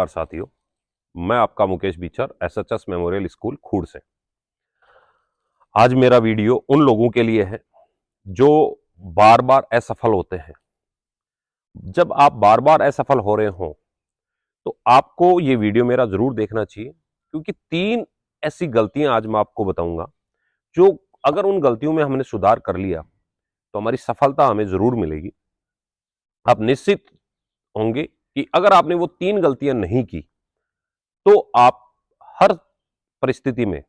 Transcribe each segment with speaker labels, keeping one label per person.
Speaker 1: नमस्कार साथियों, मैं आपका Mukesh Beecher SHS memorial school खूड़ से। आज मेरा वीडियो उन लोगों के लिए है जो बार बार असफल होते हैं। जब आप बार बार असफल हो रहे हो तो आपको ये वीडियो मेरा जरूर देखना चाहिए, क्योंकि 3 ऐसी गलतियां आज मैं आपको बताऊंगा जो अगर उन गलतियों में हमने सुधार कर लिया तो हमारी सफलता हमें जरूर मिलेगी। आप निश्चित होंगे कि अगर आपने वो 3 गलतियां नहीं की तो आप हर परिस्थिति में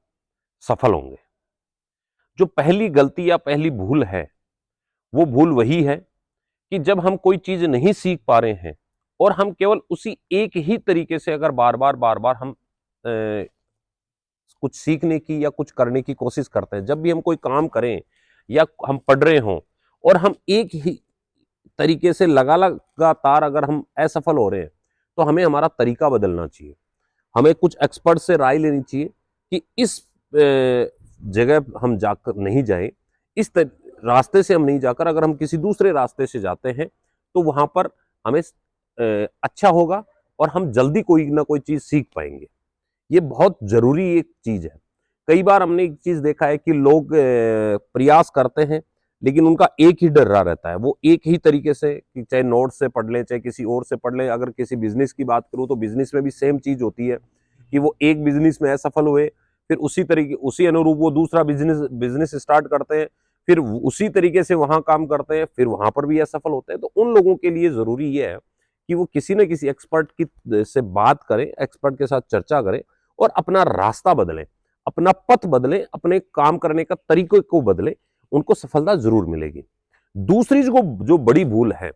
Speaker 1: सफल होंगे। जो पहली गलती या पहली भूल है वो भूल वही है कि जब हम कोई चीज नहीं सीख पा रहे हैं और हम केवल उसी एक ही तरीके से अगर बार बार हम कुछ सीखने की या कुछ करने की कोशिश करते हैं, जब भी हम कोई काम करें या हम पढ़ रहे हों और हम एक ही तरीके से लगातार अगर हम असफल हो रहे हैं तो हमें हमारा तरीका बदलना चाहिए। हमें कुछ एक्सपर्ट से राय लेनी चाहिए कि इस जगह हम जाकर नहीं जाएं, इस रास्ते से हम नहीं जाकर अगर हम किसी दूसरे रास्ते से जाते हैं तो वहां पर हमें अच्छा होगा और हम जल्दी कोई ना कोई चीज सीख पाएंगे। ये बहुत जरूरी एक चीज है। कई बार हमने एक चीज देखा है कि लोग प्रयास करते हैं लेकिन उनका एक ही डर रहा रहता है, वो एक ही तरीके से कि चाहे नोट से पढ़ लें चाहे किसी और से पढ़ लें। अगर किसी बिजनेस की बात करूं तो बिजनेस में भी सेम चीज होती है कि वो एक बिजनेस में असफल हुए, फिर उसी तरीके उसी अनुरूप वो दूसरा बिजनेस स्टार्ट करते हैं, फिर उसी तरीके से वहां काम करते हैं, फिर वहां पर भी असफल होते हैं। तो उन लोगों के लिए जरूरी ये है कि वो किसी न किसी एक्सपर्ट की से बात करें, एक्सपर्ट के साथ चर्चा करें और अपना रास्ता बदलें, अपना पथ बदलें, अपने काम करने का तरीके को बदलें, उनको सफलता जरूर मिलेगी। दूसरी जो बड़ी भूल है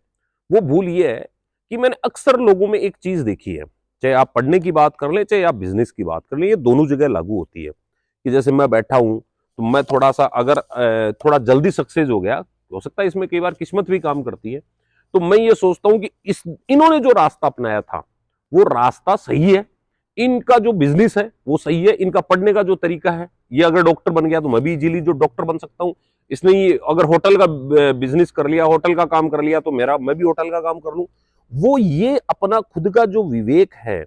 Speaker 1: वो भूल ये है कि मैंने अक्सर लोगों में एक चीज देखी है, चाहे आप पढ़ने की बात कर लें चाहे आप बिजनेस की बात कर लें, ये दोनों जगह लागू होती है कि जैसे मैं बैठा हूं तो मैं थोड़ा सा अगर थोड़ा जल्दी सक्सेस हो गया, हो सकता है इसमें कई बार किस्मत भी काम करती है, तो मैं ये सोचता हूं कि इन्होंने जो रास्ता अपनाया था वो रास्ता सही है, इनका जो बिजनेस है वो सही है, इनका पढ़ने का जो तरीका है, ये अगर डॉक्टर बन गया तो मैं भी इजीली जो डॉक्टर बन सकता हूं, इसने ये अगर होटल का बिजनेस कर लिया, होटल का काम कर लिया तो मैं भी होटल का काम कर लूं। वो ये अपना खुद का जो विवेक है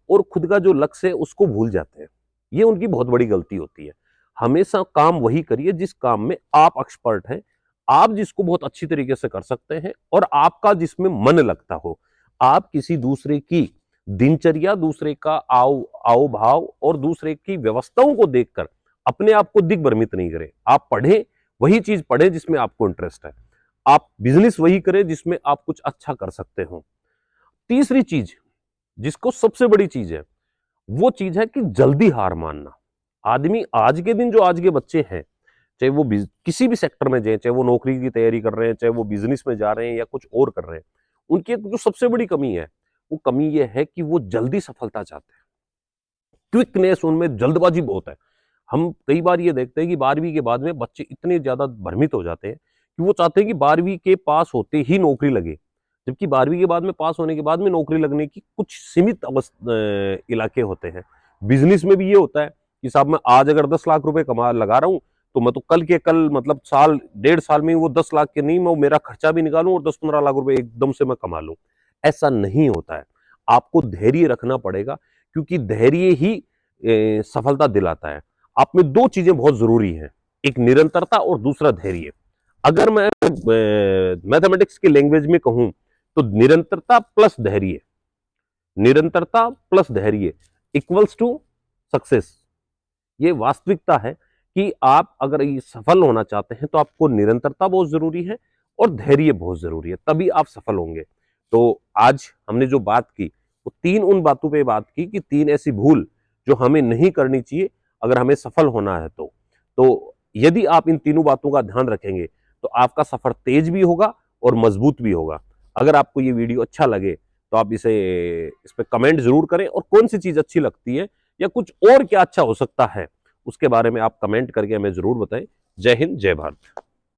Speaker 1: और खुद का जो लक्ष्य है उसको भूल जाते हैं। ये उनकी बहुत बड़ी गलती होती है। हमेशा काम वही करिए जिस काम में आप एक्सपर्ट हैं, आप जिसको बहुत अच्छी तरीके से कर सकते हैं और आपका जिसमें मन लगता हो। आप किसी दूसरे की दिनचर्या, दूसरे का आओ भाव और दूसरे की व्यवस्थाओं को देखकर अपने आप को दिग्भ्रमित नहीं करें। आप पढ़ें, वही चीज पढ़ें जिसमें आपको इंटरेस्ट है। आप बिजनेस वही करें जिसमें आप कुछ अच्छा कर सकते हो। तीसरी चीज, जिसको सबसे बड़ी चीज है, वो चीज है कि जल्दी हार मानना। आदमी आज के दिन, जो आज के बच्चे हैं, चाहे वो किसी भी सेक्टर में जाए, चाहे वो नौकरी की तैयारी कर रहे हैं, चाहे वो बिजनेस में जा रहे हैं या कुछ और कर रहे हैं, उनकी एक जो सबसे बड़ी कमी है वो कमी ये है कि वो जल्दी सफलता चाहते हैं। क्विकनेस उनमें, जल्दबाजी बहुत है। हम कई बार ये देखते हैं कि 12वीं के बाद में बच्चे इतने ज्यादा भ्रमित हो जाते हैं कि वो चाहते हैं कि 12वीं के पास होते ही नौकरी लगे, जबकि 12वीं के बाद में, पास होने के बाद में नौकरी लगने की कुछ सीमित इलाके होते हैं। बिजनेस में भी ये होता है कि साहब मैं आज अगर 10 लाख रुपए कमा लगा रहा हूं तो मैं तो कल के कल, मतलब साल 1.5 साल में वो 10 लाख के नहीं, मैं मेरा खर्चा भी निकालूं और 10-15 लाख रुपए एकदम से मैं कमा लूं। ऐसा नहीं होता है। आपको धैर्य रखना पड़ेगा, क्योंकि धैर्य ही सफलता दिलाता है। आप में 2 चीजें बहुत जरूरी हैं, एक निरंतरता और दूसरा धैर्य। अगर मैं मैथमेटिक्स की लैंग्वेज में कहूं तो निरंतरता प्लस धैर्य, निरंतरता प्लस धैर्य इक्वल्स टू सक्सेस। ये वास्तविकता है कि आप अगर ये सफल होना चाहते हैं तो आपको निरंतरता बहुत जरूरी है और धैर्य बहुत जरूरी है, तभी आप सफल होंगे। तो आज हमने जो बात की वो 3 उन बातों पे बात की कि 3 ऐसी भूल जो हमें नहीं करनी चाहिए अगर हमें सफल होना है। तो यदि आप इन तीनों बातों का ध्यान रखेंगे तो आपका सफर तेज भी होगा और मजबूत भी होगा। अगर आपको ये वीडियो अच्छा लगे तो आप इस पे कमेंट जरूर करें, और कौन सी चीज अच्छी लगती है या कुछ और क्या अच्छा हो सकता है उसके बारे में आप कमेंट करके हमें जरूर बताएं। जय हिंद, जय भारत।